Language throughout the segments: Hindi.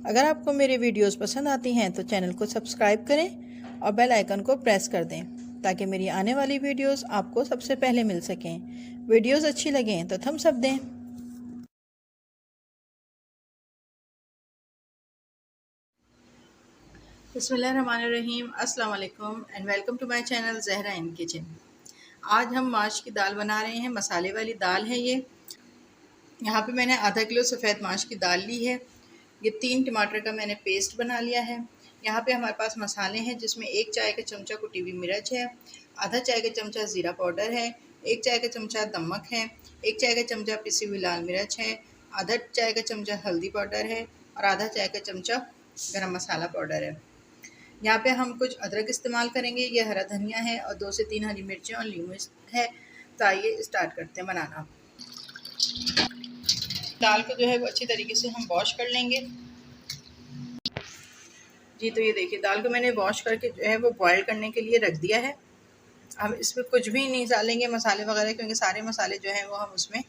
अगर आपको मेरी वीडियोस पसंद आती हैं तो चैनल को सब्सक्राइब करें और बेल आइकन को प्रेस कर दें ताकि मेरी आने वाली वीडियोस आपको सबसे पहले मिल सकें। वीडियोस अच्छी लगें तो थम्स अप दें। बिस्मिल्लाहिर्रहमानिर्रहीम, अस्सलाम वालेकुम and welcome to my channel Zahra in kitchen. आज हम माश की दाल बना रहे हैं। मसाले वाली दाल है ये। यहाँ पे मैंने आधा किलो सफ़ेद माश की दाल ली है। ये 3 टमाटर का मैंने पेस्ट बना लिया है। यहाँ पे हमारे पास मसाले हैं जिसमें 1 चाय का चमचा कुटी हुई मिर्च है, आधा चाय का चमचा ज़ीरा पाउडर है, 1 चाय का चमचा नमक है, 1 चाय का चमचा पिसी हुई लाल मिर्च है, आधा चाय का चमचा हल्दी पाउडर है और आधा चाय का चमचा गरम मसाला पाउडर है। यहाँ पे हम कुछ अदरक इस्तेमाल करेंगे, ये हरा धनिया है और 2 से 3 हरी मिर्चें और लीमू है। तो आइए स्टार्ट करते हैं बनाना। दाल को जो है वो अच्छी तरीके से हम वॉश कर लेंगे। जी, तो ये देखिए दाल को मैंने वॉश करके जो है वो बॉयल करने के लिए रख दिया है। हम इसमें कुछ भी नहीं डालेंगे मसाले वगैरह, क्योंकि सारे मसाले जो हैं वो हम उसमें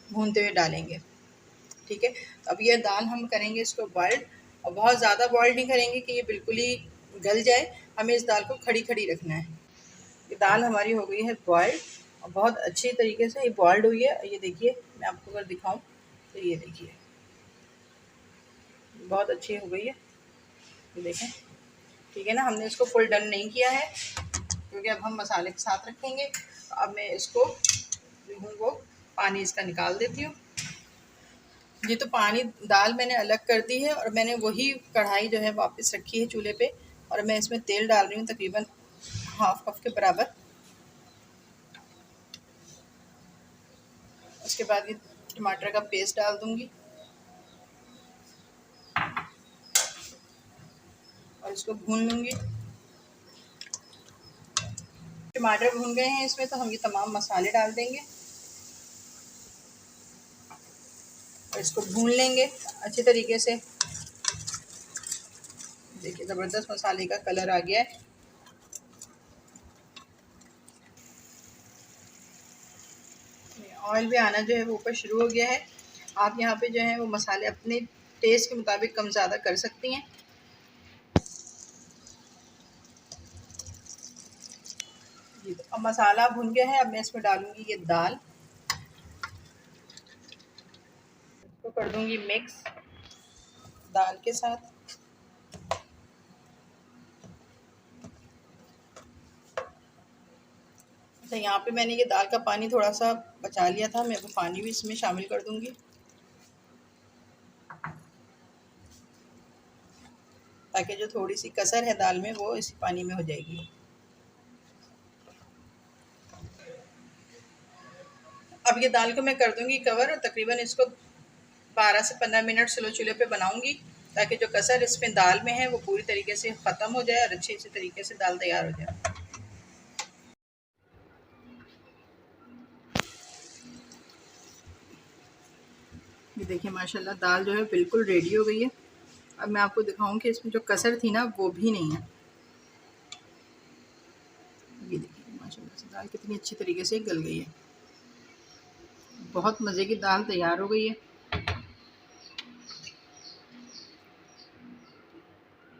भूनते हुए डालेंगे। ठीक है, तो अब ये दाल हम करेंगे इसको बॉयल्ड, और बहुत ज़्यादा बॉयल्ड नहीं करेंगे कि ये बिल्कुल ही गल जाए। हमें इस दाल को खड़ी खड़ी रखना है। ये दाल हमारी हो गई है बॉयल्ड और बहुत अच्छी तरीके से ये बॉयल्ड हुई है। ये देखिए, मैं आपको अगर दिखाऊं तो ये देखिए बहुत अच्छी हो गई है। ये देखें, ठीक है ना। हमने इसको फुल डन नहीं किया है क्योंकि अब हम मसाले के साथ रखेंगे। तो अब मैं इसको वो पानी इसका निकाल देती हूँ। ये तो पानी दाल मैंने अलग कर दी है और मैंने वही कढ़ाई जो है वापस रखी है चूल्हे पे, और मैं इसमें तेल डाल रही हूँ तकरीबन हाफ कप के बराबर। उसके बाद ये टमाटर का पेस्ट डाल दूंगी और इसको भून लूँगी। टमाटर भून गए हैं इसमें, तो हम ये तमाम मसाले डाल देंगे और इसको भून लेंगे अच्छे तरीके से। देखिए ज़बरदस्त मसाले का कलर आ गया है। ऑयल भी आना जो है वो ऊपर शुरू हो गया है। आप यहाँ पे जो है वो मसाले अपने टेस्ट के मुताबिक कम ज़्यादा कर सकती हैं। जी, तो अब मसाला भुन गया है। अब मैं इसमें डालूंगी ये दाल, इसको कर दूंगी मिक्स दाल के साथ। अच्छा, यहाँ पे मैंने ये दाल का पानी थोड़ा सा बचा लिया था, मैं वो पानी भी इसमें शामिल कर दूंगी ताकि जो थोड़ी सी कसर है दाल में वो इसी पानी में हो जाएगी। अब ये दाल को मैं कर दूंगी कवर और तकरीबन इसको 12 से 15 मिनट स्लो चूल्हे पे बनाऊंगी ताकि जो कसर इसमें दाल में है वो पूरी तरीके से ख़त्म हो जाए और अच्छे तरीके से दाल तैयार हो जाए। ये देखिए माशाल्लाह दाल जो है बिल्कुल रेडी हो गई है। अब मैं आपको दिखाऊं कि इसमें जो कसर थी ना वो भी नहीं है। ये देखिए माशाल्लाह से दाल कितनी अच्छी तरीके से गल गई है। बहुत मज़े की दाल तैयार हो गई है।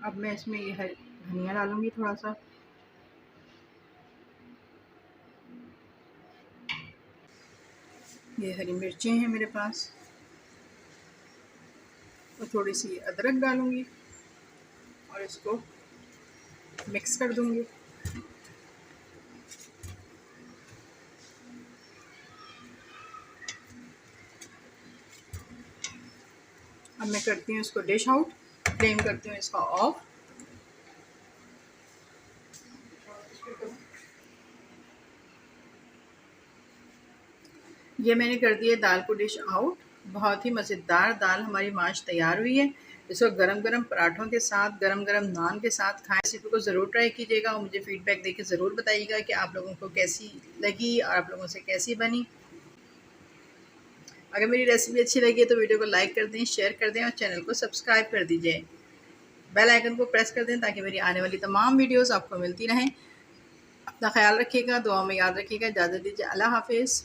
अब मैं इसमें ये धनिया डालूंगी थोड़ा सा, ये हरी मिर्चें हैं मेरे पास, और थोड़ी सी अदरक डालूंगी और इसको मिक्स कर दूंगी। अब मैं करती हूँ इसको डिश आउट, फ्लेम करती हूँ इसका ऑफ। ये मैंने कर दिया दाल को डिश आउट। बहुत ही मज़ेदार दाल हमारी माश तैयार हुई है। इसको गरम गरम पराठों के साथ, गरम गरम नान के साथ खाएं। रेसिपी को ज़रूर ट्राई कीजिएगा और मुझे फीडबैक देके ज़रूर बताइएगा कि आप लोगों को कैसी लगी और आप लोगों से कैसी बनी। अगर मेरी रेसिपी अच्छी लगी है तो वीडियो को लाइक कर दें, शेयर कर दें और चैनल को सब्सक्राइब कर दीजिए। बेल आइकन को प्रेस कर दें ताकि मेरी आने वाली तमाम वीडियोस आपको मिलती रहें। अपना ख्याल रखिएगा, दुआ में याद रखिएगा। इजाज़त दीजिए, अल्लाह हाफिज़।